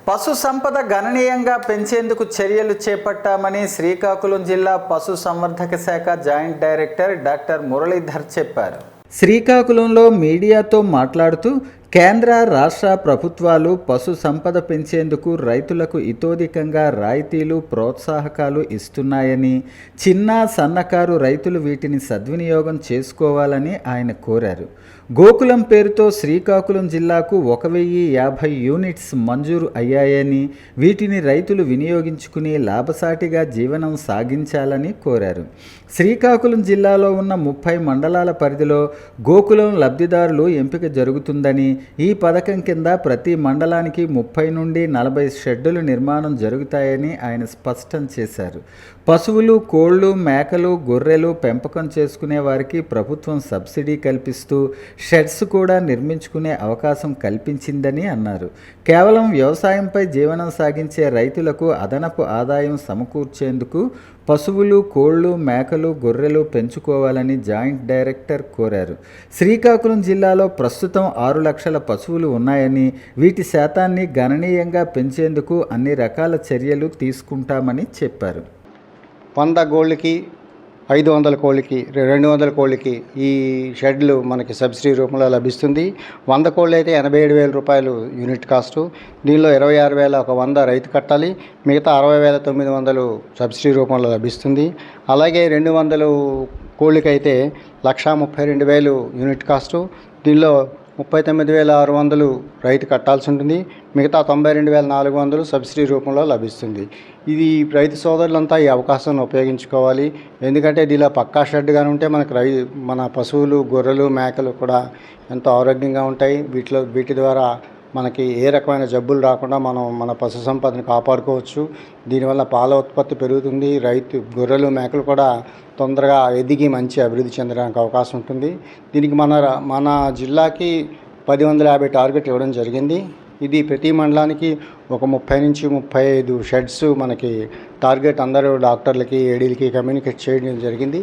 పశు సంపద గణనీయంగా పెంచేందుకు చర్యలు చేపట్టామని శ్రీకాకుళం జిల్లా పశు సంవర్ధక శాఖ జాయింట్ డైరెక్టర్ డాక్టర్ మురళీధర్ చెప్పారు. శ్రీకాకుళంలో మీడియాతో మాట్లాడుతూ కేంద్ర రాష్ట్ర ప్రభుత్వాలు పశు సంపద పెంచేందుకు రైతులకు ఇతోధికంగా రాయితీలు ప్రోత్సాహకాలు ఇస్తున్నాయని, చిన్న సన్నకారు రైతులు వీటిని సద్వినియోగం చేసుకోవాలని ఆయన కోరారు. గోకులం పేరుతో శ్రీకాకుళం జిల్లాకు 1050 యూనిట్స్ మంజూరు అయ్యాయని, వీటిని రైతులు వినియోగించుకుని లాభసాటిగా జీవనం సాగించాలని కోరారు. శ్రీకాకుళం జిల్లాలో ఉన్న 30 మండలాల పరిధిలో గోకులం లబ్ధిదారులు ఎంపిక జరుగుతుందని, ఈ పథకం కింద ప్రతి మండలానికి 30 నుండి 40 షెడ్డుల నిర్మాణం జరుగుతాయని ఆయన స్పష్టం చేశారు. పశువులు, కోళ్లు, మేకలు, గొర్రెలు పెంపకం చేసుకునే వారికి ప్రభుత్వం సబ్సిడీ కల్పిస్తూ షెడ్స్ కూడా నిర్మించుకునే అవకాశం కల్పించిందని అన్నారు. కేవలం వ్యవసాయంపై జీవనం సాగించే రైతులకు అదనపు ఆదాయం సమకూర్చేందుకు పశువులు, కోళ్లు, మేకలు, గొర్రెలు పెంచుకోవాలని జాయింట్ డైరెక్టర్ కోరారు. శ్రీకాకుళం జిల్లాలో ప్రస్తుతం 6 లక్షల పశువులు ఉన్నాయని, వీటి శాతాన్ని గణనీయంగా పెంచేందుకు అన్ని రకాల చర్యలు తీసుకుంటామని చెప్పారు. 100 కోళ్ళకి 500 కోళ్ళకి 200 కోళ్ళకి ఈ షెడ్లు మనకి సబ్సిడీ రూపంలో లభిస్తుంది. 100 కోళ్ళు అయితే 87,000 రూపాయలు యూనిట్ కాస్టు. దీనిలో 26,000 ఒక 100 రైతు కట్టాలి, మిగతా 60,900 సబ్సిడీ రూపంలో లభిస్తుంది. అలాగే 200 కోళ్ళకైతే 132,000 యూనిట్ కాస్టు. దీనిలో 39,600 రైతు కట్టాల్సి ఉంటుంది, మిగతా 92,400 సబ్సిడీ రూపంలో లభిస్తుంది. ఇది రైతు సోదరులంతా ఈ అవకాశాన్ని ఉపయోగించుకోవాలి. ఎందుకంటే దీనిలో పక్కా షెడ్గానే ఉంటే మనకు మన పశువులు, గొర్రెలు, మేకలు కూడా ఎంతో ఆరోగ్యంగా ఉంటాయి. వీటి ద్వారా మనకి ఏ రకమైన జబ్బులు రాకుండా మనం మన పశు సంపదను కాపాడుకోవచ్చు. దీనివల్ల పాల ఉత్పత్తి పెరుగుతుంది. గొర్రెలు, మేకలు కూడా తొందరగా ఎదిగి మంచి అభివృద్ధి చెందడానికి అవకాశం ఉంటుంది. దీనికి మన జిల్లాకి 1050 టార్గెట్ ఇవ్వడం జరిగింది. ఇది ప్రతి మండలానికి ఒక 30 నుంచి 35 షెడ్స్ మనకి టార్గెట్ అందరూ డాక్టర్లకి, ఏడీలకి కమ్యూనికేట్ చేయడం జరిగింది.